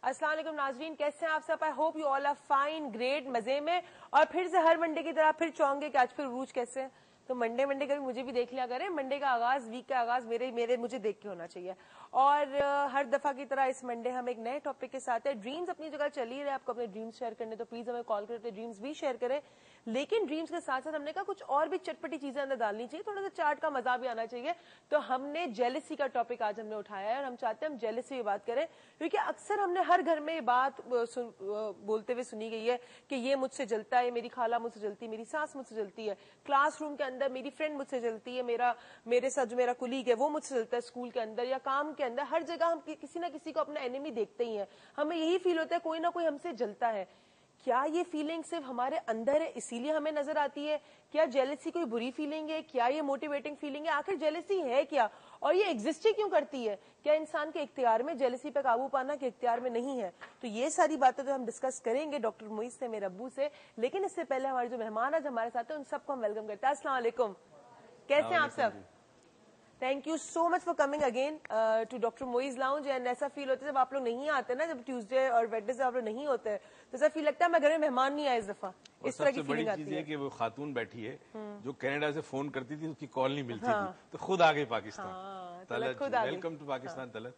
अस्सलाम वालेकुम नाजरीन, कैसे हैं आप सब? I hope you all are fine, great, मजे में। और फिर से हर मंडे की तरह फिर चाहूंगे कि आज फिर रूज कैसे है, तो मंडे कभी मुझे भी देख लिया करें। मंडे का आगाज, वीक का आगाज मेरे मुझे देख के होना चाहिए। और हर दफा की तरह इस मंडे हम एक नए टॉपिक के साथ है। ड्रीम्स अपनी जगह चल ही रहे, आपको अपने ड्रीम्स शेयर करने तो प्लीज हमें कॉल करके ड्रीम्स भी शेयर करें। लेकिन ड्रीम्स के साथ साथ हमने कहा कुछ और भी चटपटी चीजें अंदर डालनी चाहिए, थोड़ा सा चाट का मजा भी आना चाहिए। तो हमने जेलसी का टॉपिक आज हमने उठाया है और हम चाहते हैं हम जेलसी की बात करें, क्योंकि अक्सर हमने हर घर में ये बात बोलते हुए सुनी गई है कि ये मुझसे जलता है, मेरी खाला मुझसे जलती है, मेरी सास मुझसे जलती है, क्लासरूम के अंदर मेरी फ्रेंड मुझसे जलती है, मेरे साथ जो मेरा कुलीग है वो मुझसे जलता है, स्कूल के अंदर या काम के अंदर, हर जगह हम किसी ना किसी को अपना एनिमी देखते ही हैं। हमें यही फील होता है कोई ना कोई हमसे जलता है। क्या ये फीलिंग सिर्फ हमारे अंदर है इसीलिए हमें नजर आती है? क्या जेलसी कोई बुरी फीलिंग है? क्या ये मोटिवेटिंग फीलिंग है? आखिर जेलसी है क्या और ये एग्जिस्ट ही क्यों करती है? क्या इंसान के इख्तियार में जेलसी पे काबू पाना के इख्तियार में नहीं है? तो ये सारी बातें तो हम डिस्कस करेंगे डॉक्टर मोइज से, मेरे अब्बू से। लेकिन इससे पहले हमारे जो मेहमान आज हमारे साथ हैं उन सबको हम वेलकम करते हैं। अस्सलाम वालेकुम, कैसे हैं आप सब? Thank you so much for coming again to doctor Moiz lounge. And ऐसा फील होता है जब आप लोग नहीं आते ना, जब ट्यूसडे और वेडनेसडे आप लोग नहीं होते तो ऐसा फील लगता है मैं घर में मेहमान नहीं आया इस दफा। इस तरह की फीलिंग आती है कि वो खातून बैठी है जो कनाडा से फोन करती थी, उसकी कॉल नहीं मिलती थी, तो खुद आ गई पाकिस्तान। Talat, welcome to Pakistan Talat.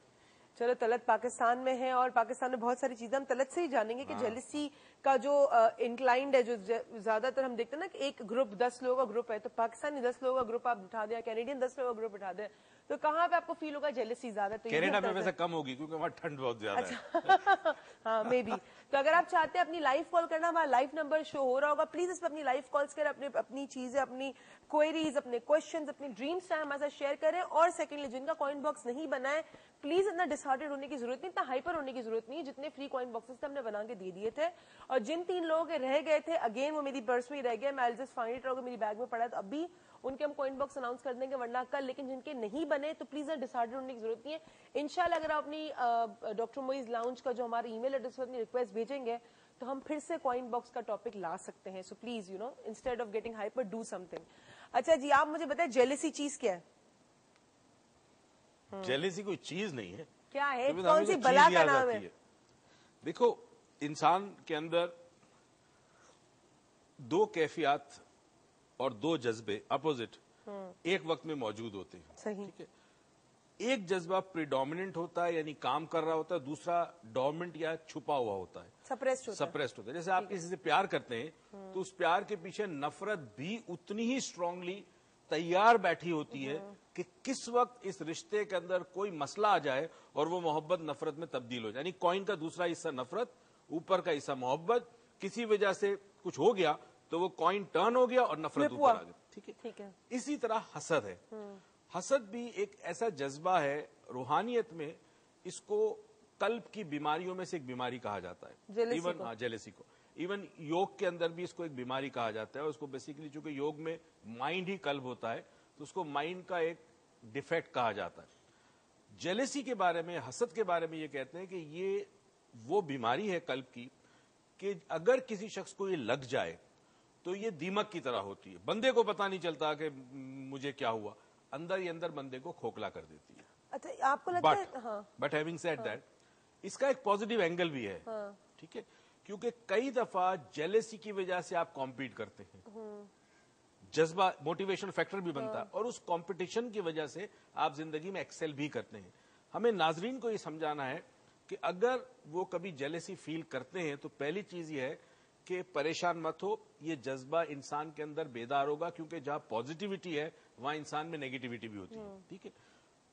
चलो, तलत पाकिस्तान में है और पाकिस्तान में बहुत सारी चीजें हम तलत से ही जानेंगे कि जेलसी का जो इंक्लाइंड है, जो ज्यादातर हम देखते हैं ना कि एक ग्रुप 10 लोगों का ग्रुप है, तो पाकिस्तानी 10 लोगों का ग्रुप आप उठा दें, कैनेडियन 10 लोगों का ग्रुप उठा दें, तो कहाँ पे आपको फील होगा जेलसी ज्यादा? तो कनाडा में वैसे कम होगी क्योंकि वहाँ ठंड बहुत ज्यादा है। हाँ, मे बी। तो अगर आप चाहते हैं अपनी लाइव कॉल करना, हमारा लाइव नंबर शो हो रहा होगा, प्लीज इस पर अपनी लाइव कॉल्स करें, अपनी चीजें, अपनी क्वेरीज, अपने क्वेश्चंस, अपनी ड्रीम्स हमारे साथ शेयर करें। और सेकेंडली, जिनका कॉइन बॉक्स नहीं बना है, प्लीज इतना डिसहार्टेड होने की जरूरत नहीं, इतना हाइपर होने की जरूरत नहीं है। जितने फ्री कॉइन बॉक्सेस थे हमने बना के दे दिए थे, और जिन 3 लोगों के रह गए थे, अगेन वो मेरी पर्स में ही रह गए, मैं जस्ट फाइंड इट, मेरी बैग में पड़ा है, तो अभी उनके हम कॉइन बॉक्स अनाउंस कर देंगे, वरना कल। लेकिन जिनके नहीं बने तो प्लीज डिसहार्टेड होने की जरूरत नहीं है। इंशाल्लाह अगर आप अपनी डॉक्टर मोइज लाउंज का जो हमारा ईमेल एड्रेस पर अपनी रिक्वेस्ट भेजेंगे तो हम फिर से कॉइन बॉक्स का टॉपिक ला सकते हैं। So please instead of getting hyper, do something. अच्छा जी, आप मुझे बताएं जेलसी चीज क्या है? जेलसी कोई चीज नहीं है। क्या है? कौन सी बला का नाम है? देखो, इंसान के अंदर 2 कैफियत और 2 जज्बे अपोजिट एक वक्त में मौजूद होते हैं। सही। ठीक है। एक जज्बा प्रीडोमिनेंट होता है, यानी काम कर रहा होता है, दूसरा डोमिनेंट या छुपा हुआ होता है, सप्रेस्ड होता है। जैसे आप किसी से प्यार करते हैं तो उस प्यार के पीछे नफरत भी उतनी ही स्ट्रांगली तैयार बैठी होती है कि किस वक्त इस रिश्ते के अंदर कोई मसला आ जाए और वो मोहब्बत नफरत में तब्दील हो जाए। यानी कॉइन का दूसरा हिस्सा नफरत, ऊपर का हिस्सा मोहब्बत। किसी वजह से कुछ हो गया तो वो कॉइन टर्न हो गया और नफरत ऊपर आ गई। ठीक है। इसी तरह हसद है। हसद भी एक ऐसा जज्बा है रूहानियत में, इसको कल्ब की बीमारियों में से एक बीमारी कहा जाता है। जेलसी को इवन योग के अंदर भी इसको एक बीमारी कहा जाता है। उसको बेसिकली, चूंकि योग में माइंड ही कल्ब होता है, तो उसको माइंड का एक डिफेक्ट कहा जाता है। जेलसी के बारे में, हसद के बारे में ये कहते हैं कि ये वो बीमारी है कल्ब की कि अगर किसी शख्स को ये लग जाए तो ये दीमक की तरह होती है। बंदे को पता नहीं चलता कि मुझे क्या हुआ, अंदर ही अंदर बंदे को खोखला कर देती है। अच्छा, आपको लगता है? बट हैविंग सेड दैट, इसका एक पॉजिटिव एंगल भी है। ठीक है, क्योंकि कई दफा जेलेसी की वजह से आप कॉम्पीट करते हैं, जज्बा मोटिवेशन फैक्टर भी बनता है, और उस कंपटीशन की वजह से आप जिंदगी में एक्सेल भी करते हैं। हमें नाजरीन को ये समझाना है कि अगर वो कभी जेलेसी फील करते हैं तो पहली चीज ये है कि परेशान मत हो, ये जज्बा इंसान के अंदर बेदार होगा, क्योंकि जहां पॉजिटिविटी है वहां इंसान में नेगेटिविटी भी होती है। ठीक है,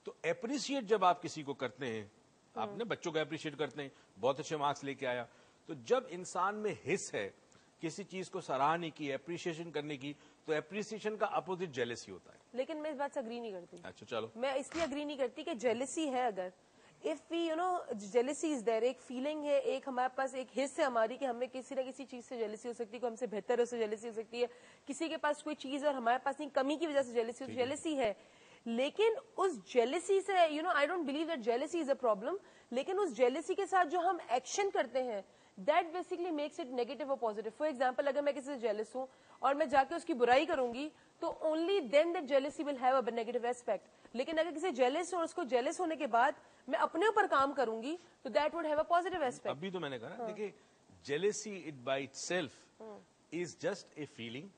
तो एप्रिशिएट जब आप किसी को करते हैं, आपने बच्चों को एप्रिशिएट करते हैं, बहुत अच्छे मार्क्स लेके आया, तो जब इंसान में हिस्स है किसी चीज को सराहने की, एप्रिसिएशन करने की, तो एप्रिसिएशन का अपोजिट जेलेसी होता है। लेकिन मैं इस बात से अग्री नहीं करती। अच्छा, चलो, मैं इसलिए अग्री नहीं करती कि जेलेसी है, अगर if we jealousy is there, एक फीलिंग है, एक हमारे पास एक हिस्स है हमारी कि हमें किसी न किसी चीज से जेलेसी हो सकती है, कोई हमसे बेहतर है उससे जेलेसी हो सकती है, किसी के पास कोई चीज और हमारे पास नहीं, कमी की वजह से जेलेसी है। लेकिन उस जेलेसी से I don't believe that jealousy is a problem, लेकिन उस जेलेसी के साथ जो हम एक्शन करते हैं that basically makes it negative और पॉजिटिव। फॉर एग्जाम्पल, अगर मैं किसी से जेलस हूं और मैं जाके उसकी बुराई करूंगी तो only then that jealousy will have a negative aspect. लेकिन अगर किसी जेलस और उसको जेलस होने के बाद मैं अपने ऊपर काम करूंगी तो that would have a positive aspect. अभी तो मैंने कहा देखिए, jealousy it by itself is just a feeling.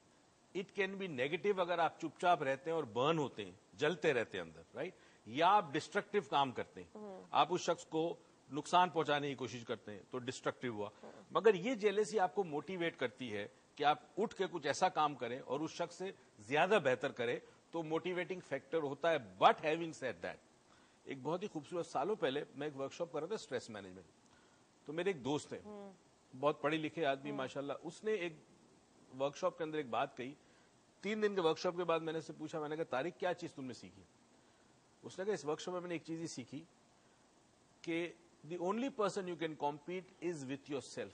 It can be negative अगर आप चुपचाप रहते हैं और बर्न होते हैं, जलते रहते हैं अंदर, राइट, या आप डिस्ट्रक्टिव काम करते हैं, आप उस शख्स को नुकसान पहुंचाने की कोशिश करते हैं तो डिस्ट्रक्टिव हुआ। मगर ये जेलेसी आपको मोटिवेट करती है कि आप उठ के कुछ ऐसा काम करें और उस शख्स से ज्यादा बेहतर करें, तो मोटिवेटिंग फैक्टर होता है। बट हैविंग सेड दैट, एक बहुत ही खूबसूरत, सालों पहले मैं एक वर्कशॉप कर रहा था स्ट्रेस मैनेजमेंट, तो मेरे एक दोस्त है, बहुत पढ़े लिखे आदमी माशाल्लाह, उसने एक वर्कशॉप के अंदर एक बात कही। 3 दिन के वर्कशॉप के बाद मैंने उससे पूछा, मैंने कहा तारिक क्या चीज तुमने सीखी? उसने कहा इस वर्कशॉप में मैंने एक चीज ही सीखी कि the only person you can compete is with your self,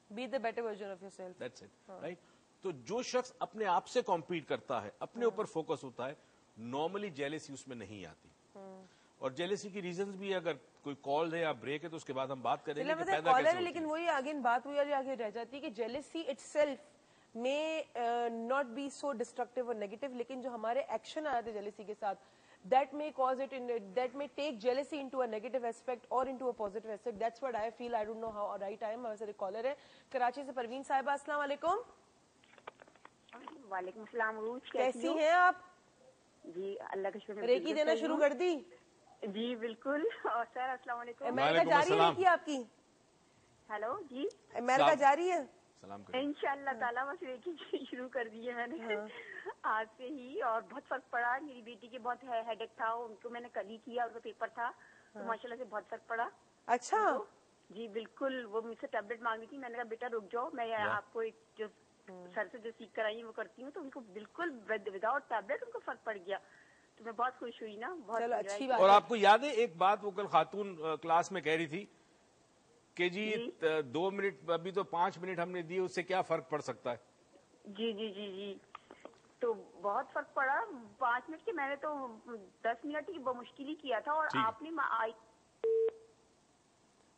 be the better version of yourself, that's it, right. तो जो शख्स अपने आप से कॉम्पीट करता है, अपने ऊपर फोकस होता है, नॉर्मली जेलेसी उसमें नहीं आती। और जेलेसी की रीजंस भी, अगर कोई कॉल है या ब्रेक है तो उसके बाद हम बात करेंगे कि पैदा कैसे होती है। लेकिन वही अगेन बात हुई आगे रह जाती है कि jealousy itself may not be so destructive or negative, लेकिन जो हमारे एक्शन आते हैं जेलेसी के साथ, that may cause it in, that may take jealousy into a negative aspect or into a positive aspect. That's what I feel. I don't know how right I am. हमारे साथ collar है कराची से, परवीन साहिबा, अस्सलाम वालेकुम। वालेकुम सलाम रूज, कैसी हैं आप? जी अल्लाह का शुक्र। रेकी देना शुरू कर दी? जी बिल्कुल। और सर अस्सलाम वालेकुम। अमेरिका जा रही है रेकी आपकी? हेलो जी, अमेरिका जा रही है? इंशाअल्लाह ताला बस रेकी शुरू कर दी है मैंने आज से ही, और बहुत फर्क पड़ा। मेरी बेटी के बहुत हेडेक था, उनको मैंने कल ही किया, उनका पेपर था, तो माशाल्लाह से बहुत फर्क पड़ा। अच्छा जी बिल्कुल। वो मुझसे टैबलेट मांगी थी, मैंने कहा बेटा रुक जाओ, मैं आपको एक जो सर से जो सीख कर आई वो करती हूँ, तो उनको बिल्कुल विदाउट टैबलेट उनको फर्क पड़ गया, तो मैं बहुत खुश हुई ना, बहुत अच्छी बात। और आपको याद है एक बात वो कल खातून क्लास में कह रही थी कि जी 2 मिनट, अभी तो 5 मिनट हमने दिए, उससे क्या फर्क पड़ सकता है? जी जी जी जी, तो बहुत फर्क पड़ा। 5 मिनट के मैंने तो 10 मिनट ही मुश्किल ही किया था, और आपने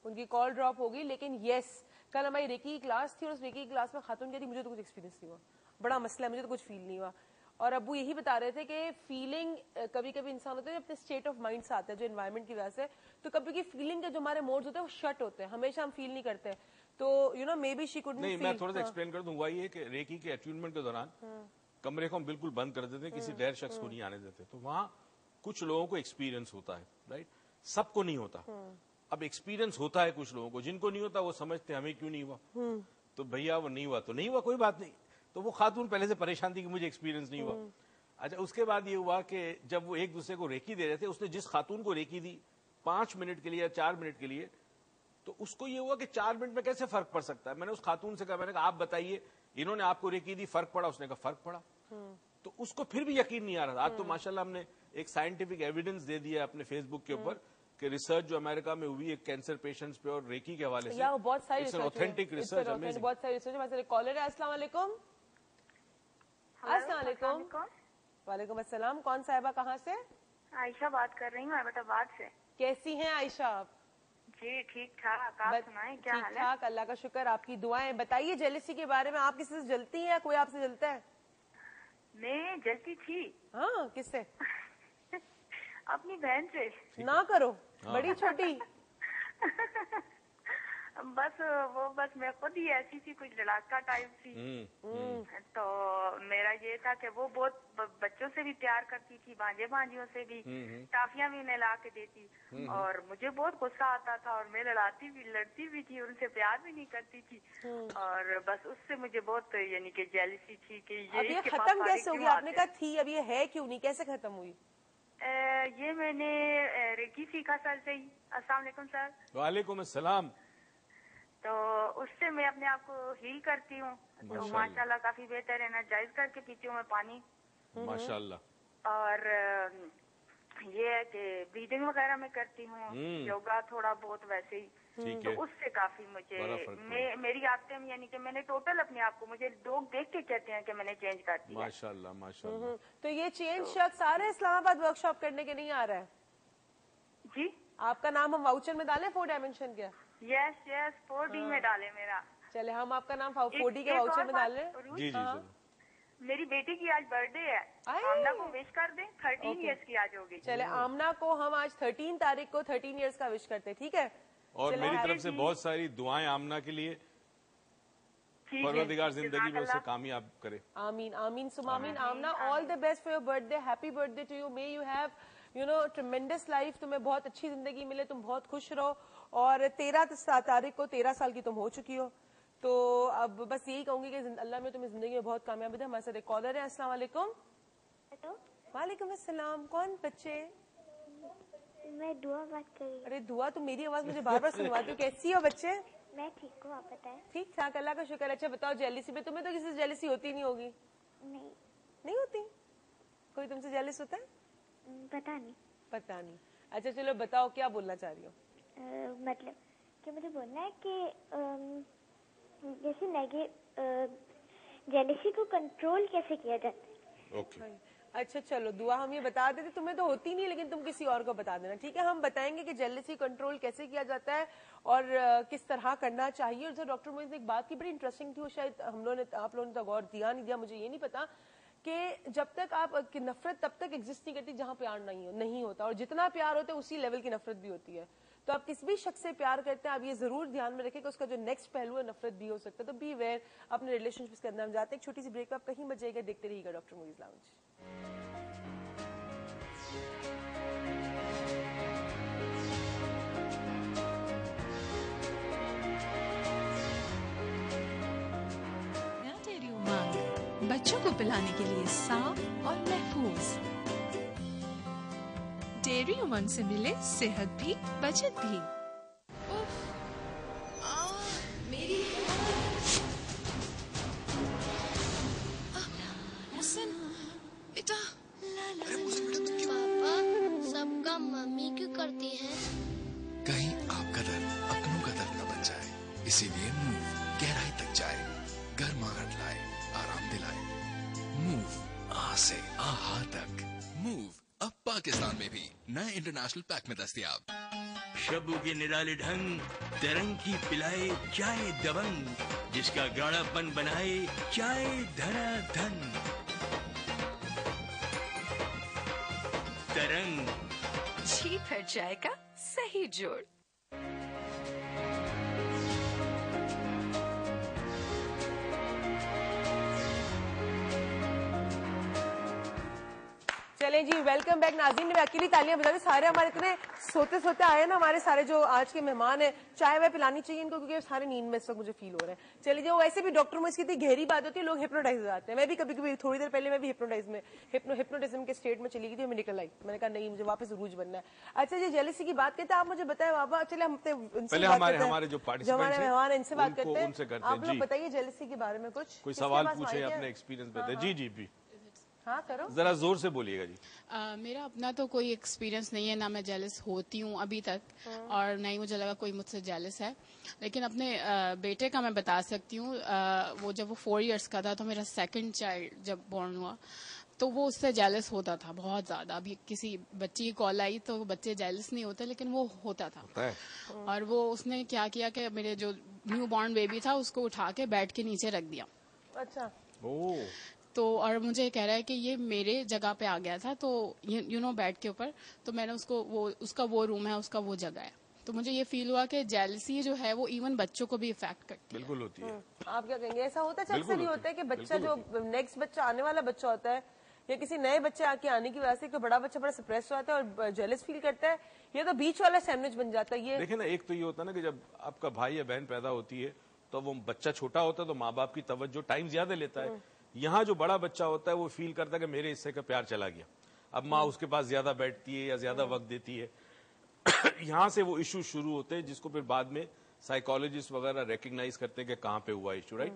उनकी कॉल ड्रॉप होगी। लेकिन यस, कल हमारी रेकी की क्लास थी और उस रेकी की क्लास में खातून कहती मुझे तो कुछ एक्सपीरियंस नहीं हुआ, बड़ा मसला है, मुझे तो कुछ फील नहीं हुआ। और अबू यही बता रहे थे कि फीलिंग कभी कभी इंसान होते हैं अपने स्टेट ऑफ माइंड से आता है, जो एनवायरनमेंट की वजह से, तो कभी की फीलिंग के जो हमारे मोड्स होते हैं वो शट होते हैं, हमेशा हम फील नहीं करते। तो you know may be she couldn't नहीं, मैं थोड़ा सा एक्सप्लेन कर दूं। हुआ ये कि रेकी के अट्यूनमेंट के दौरान कमरे को हम बिल्कुल बंद कर देते हैं, किसी गैर शख्स को नहीं आने देते, तो वहां कुछ लोगों को एक्सपीरियंस होता है, राइट, सबको नहीं होता। अब एक्सपीरियंस होता है कुछ लोगों को, जिनको नहीं होता वो समझते हमें क्यों नहीं हुआ, तो भैया वो नहीं हुआ तो नहीं हुआ, कोई बात नहीं। तो वो खातून पहले से परेशान थी कि मुझे एक्सपीरियंस नहीं हुआ। अच्छा, उसके बाद ये हुआ कि जब वो एक दूसरे को रेकी दे रहे थे, उसने जिस खातून को रेकी दी 5 मिनट के लिए या 4 मिनट के लिए, तो उसको ये हुआ कि 4 मिनट में कैसे फर्क पड़ सकता है। मैंने उस खातून से कहा, मैंने कहा आप बताइए, इन्होंने आपको रेकी दी, फर्क पड़ा? उसने कहा फर्क पड़ा। तो उसको फिर भी यकीन नहीं आ रहा था। आज तो माशाल्लाह हमने एक साइंटिफिक एविडेंस दे दिया अपने फेसबुक के ऊपर कि रिसर्च जो अमेरिका में हुई है कैंसर पेशेंट्स पे और रेकी के हवाले से, बहुत सारी ऑथेंटिक रिसर्च, बहुत सारी रिसर्च। हमारे कॉलर है, अस्सलाम वालेकुम। अस्सलाम वालेकुम। वालेकुम अस्सलाम। कौन साहिबा, कहाँ से? आयशा बात कर रही हूँ अहमदाबाद से। कैसी हैं आयशा आप? जी ठीक ठाक, आप सुनाएं क्या हाल है? ठीक ठाक, अल्लाह का शुक्र, आपकी दुआएं। बताइए जेलेसी के बारे में, आप किसी से जलती हैं या कोई आपसे जलता है? मैं जलती थी। हाँ, किससे? अपनी बहन से। ना करो, बड़ी छोटी। बस मैं खुद ही ऐसी थी, कुछ लड़ाका टाइप थी। तो मेरा ये था कि वो बहुत बच्चों से भी प्यार करती थी, भांजे भांजियों से भी, टाफियां भी उन्हें ला के देती, और मुझे बहुत गुस्सा आता था और मैं लड़ती भी थी, उनसे प्यार भी नहीं करती थी, और बस उससे मुझे बहुत यानी कि जेलसी थी कि ये खत्म कैसे होगी? आपने कहा थी, अब ये है क्यों नहीं, कैसे खत्म हुई? ये मैंने रेकी सीखा सर से ही। अस्सलाम वालेकुम सर। वालेकुम अस्सलाम। तो उससे मैं अपने आप को हील करती हूँ, तो माशाल्लाह काफी बेहतर है। एनर्जाइज करके पीती हूँ मैं पानी, माशाल्लाह। और ये है कि ब्रीदिंग वगैरह में करती हूँ, योगा थोड़ा बहुत वैसे ही, तो उससे काफी मुझे मेरी आदतें में, यानी कि मैंने टोटल अपने आप को, मुझे लोग देख के कहते हैं कि मैंने चेंज कर दिया। माशाल्लाह माशाल्लाह। तो ये चेंज शख्स सारे इस्लामाबाद वर्कशॉप करने के नहीं आ रहा है जी? आपका नाम हम वाउचर में डालें 4 डायमेंशन के? यस 4D में डाले मेरा। चले, हम आपका नाम 4D के वाउचर में डाल रहे हैं। जी जी। میری بیٹی کی آج برتھ ڈے ہے, آمنہ کو وش کر دیں, 13 ایئرس کی آج ہوگی. چلے آمنہ کو ہم آج 13 تاریخ کو 13 ایئرس کا وش کرتے, ٹھیک ہے؟ اور میری طرف سے بہت ساری دعائیں آمنہ کے لیے, پروردگار زندگی میں اسے کامیاب کرے. آمین آمین سم آمین. Amna all the best for your birthday, happy birthday to you, may you have tremendous life, تمہیں بہت اچھی زندگی ملے, تم بہت خوش رہو. اور 13 تاریخ کو 13 سال کی تم ہو چکی ہو, تو اب بس یہی کہوں گی کہ اللہ میں تمہیں زندگی میں بہت کامیابی دے. ہمارے ساتھ ایک کالر ہے. السلام علیکم. وعلیکم السلام. کون بچے؟ میں دعا بات کر رہی ہوں. ارے دعا, تو میری آواز مجھے بار بار سنواتی ہوں. کیسی ہو بچے؟ میں ٹھیک ہوں, آپ بتائیں. ٹھیک ٹھاک, اللہ کا شکر. اچھا بتاؤ, جیلسی پہ تمہیں تو کسی سے جیلسی ہوتی نہیں ہوگی؟ نہیں ہوتی. کوئی تم سے جیلس ہوتا ہے؟ پتا نہیں. اچھا چلو بتاؤ, کیا بولنا چاہ رہی ہو؟ مطلب کہ مجھے بولنا ہے کہ جیسے جیلسی کو کنٹرول کیسے کیا جاتا ہے. اچھا چلو, دعا ہم یہ بتا دیتے, تمہیں تو ہوتی نہیں لیکن تم کسی اور کو بتا دینا, ٹھیک ہے؟ ہم بتائیں گے کہ جیلسی کنٹرول کیسے کیا جاتا ہے اور کس طرح کرنا چاہیے. اور ڈاکٹر موئز نے ایک بات کی, بڑی انٹرسٹنگ تھی, وہ شاید آپ لوگوں نے غور دیا نہیں دیا, مجھے یہ نہیں پتا, کہ جب تک آپ نفرت تب تک ایگزسٹ نہیں کرتی جہاں پیار نہیں ہوتا, اور جتنا پیار ہوتا ہے اسی لیول کی نفرت بھی ہوتی ہے. تو آپ کس بھی شخص سے پیار کرتے ہیں, آپ یہ ضرور دھیان میں رکھیں کہ اس کا جو نیکسٹ پہلو ہے نفرت بھی ہو سکتا ہے. تو بی ویئر اپنے ریلیشن شپس کے اندر. ہم جاتے ہیں ایک چھوٹی سی بریک پہ, آپ کہیں بچے گا, دیکھتے رہیے گا ڈاکٹر موئز لاؤنج. بچوں کو پلانے کے لیے صاف اور محفوظ. ڈیری امنگ سے ملے صحت بھی بچت بھی. پاپا سب کا ممی کیوں کرتی ہے؟ کہیں آپ کا درد اپنوں کا درد نہ بن جائے, اسی لیے موو گہرائی تک جائے, گرماہٹ لائے, آرام دلائے. موو آ سے آہا تک. موو اب پاکستان میں بھی نئے انٹرنیشنل پیک میں دستیاب. شبو کے نرالے ڈھنگ, ترنگ کی پلائے چائے دبنگ, جس کا گاڑا پن بنائے چائے دھنا دھن. ترنگ چھیپ ہے چائے کا صحیح جوڑ. چلیں جی, ویلکم بیک. ناظرین نے اکیلی تالیاں بجا دی, سارے ہمارے اتنے سوتے سوتے آئے نا, ہمارے سارے جو آج کے مہمان ہیں, چائے وائے پلانی چاہیے ان کو, کیونکہ سارے نیند میں اس وقت مجھے فیل ہو رہے ہیں. چلیے جی, وہ ویسے بھی ڈاکٹر موئز کی اتنی گہری بات ہوتی ہے, لوگ ہپنوٹائز ہو جاتے ہیں. میں بھی کبھی کبھی تھوڑی دیر پہلے میں بھی ہپنوٹزم کے اسٹیٹ میں چلی گئی تھی, میں نکل آئی, میں نے کہا نہیں مجھے واپس عروج بننا ہے. اچھا جی, جیلسی کی بات کرتے ہیں, آپ مجھے بتائیں بابا. چلے ہم ہمارے جو مہمان ہیں ان سے بات کرتے ہیں. آپ لوگ جی بتائیے جیلسی کے بارے میں کچھ, کوئی سوال پوچھے, اپنے ایکسپیرینس بتائیں. جی جی بھی ہاں کرو, ذرا زور سے بولیے گا. جی میرا اپنا تو کوئی ایکسپیرینس نہیں ہے, نہ میں جیلس ہوتی ہوں ابھی تک, اور نہ ہی مجھے لگا کوئی مجھ سے جیلس ہے. لیکن اپنے بیٹے کا میں بتا سکتی ہوں, وہ جب وہ 4 ایئرس کا تھا تو میرا سیکنڈ چائلڈ جب بورن ہوا تو وہ اس سے جیلس ہوتا تھا بہت زیادہ. ابھی کسی بچی کی کال آئی تو بچے جیلس نہیں ہوتے, لیکن وہ ہوتا تھا. اور وہ اس نے کیا کیا کہ میرے جو نیو بورن بیبی تھا اس کو اٹھا کے بیڈ کے نیچے رکھ دیا. اچھا تو اور مجھے کہہ رہا ہے کہ یہ میرے جگہ پہ آ گیا تھا, تو بیڈ کے اوپر, تو میں نے اس کا وہ روم ہے, اس کا وہ جگہ ہے. تو مجھے یہ فیل ہوا کہ جیلسی جو ہے وہ ایون بچوں کو بھی افیکٹ کرتی ہے. بالکل ہوتی ہے. آپ کیا کہیں گے, ایسا ہوتا ہے اکثر ہی ہوتا ہے کہ بچہ جو نیکسٹ بچہ آنے والا بچہ ہوتا ہے, یا کسی نئے بچے کے آنے کی وجہ سے کہ بڑا بچہ بڑا سپریس ہو جاتا ہے اور جیلس فیل کرتا ہے, یہ تو بیچ والا سینڈوچ بن جاتا ہے. یہ دیکھیں نا, ایک تو یہ ہوتا ہے نا کہ جب آپ کا بھائی یا بہن پیدا ہوتی ہے تو وہ بچہ چھوٹا ہوتا ہے تو ماں باپ کی توجہ ٹائم زیادہ لیتا ہے. یہاں جو بڑا بچہ ہوتا ہے وہ فیل کرتا ہے کہ میرے حصے کا پیار چلا گیا, اب ماں اس کے پاس زیادہ بیٹھتی ہے یا زیادہ وقت دیتی ہے. یہاں سے وہ ایشو شروع ہوتے ہیں جس کو پھر بعد میں سائیکالوجسٹ وغیرہ ریکگنائز کرتے ہیں کہ کہاں پہ ہوا ایشو, رائٹ.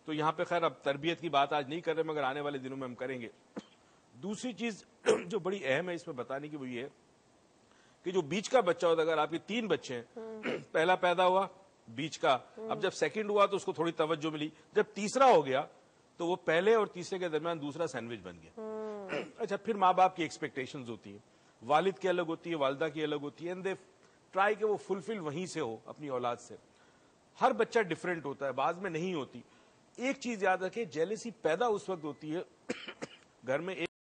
تو یہاں پہ خیر اب تربیت کی بات آج نہیں کر رہے, مگر آنے والے دنوں میں ہم کریں گے. دوسری چیز جو بڑی اہم ہے اس میں بتانے کی وہ یہ ہے کہ جو بیچ کا بچہ ہوتا ہے, اگر آپ کے 3 بچے ہیں, پہلا پیدا ہوا بیچ کا, اب جب سیکنڈ ہوا تو اس کو تھوڑی توجہ ملی, جب تیسرا ہو گیا تو وہ پہلے اور تیسرے کے درمیان دوسرا سینڈوچ بن گیا. اچھا, پھر ماں باپ کی ایکسپیکٹیشنز ہوتی ہیں, والد کی الگ ہوتی ہے, والدہ کی الگ ہوتی ہے, اینڈ دے ٹرائی کہ وہ فلفل وہیں سے ہو اپنی اولاد سے. ہر بچہ ڈفرینٹ ہوتا ہے, بعض میں نہیں ہوتی. ایک چیز یاد رکھیں، جیلسی پیدا اس وقت ہوتی ہے گھر میں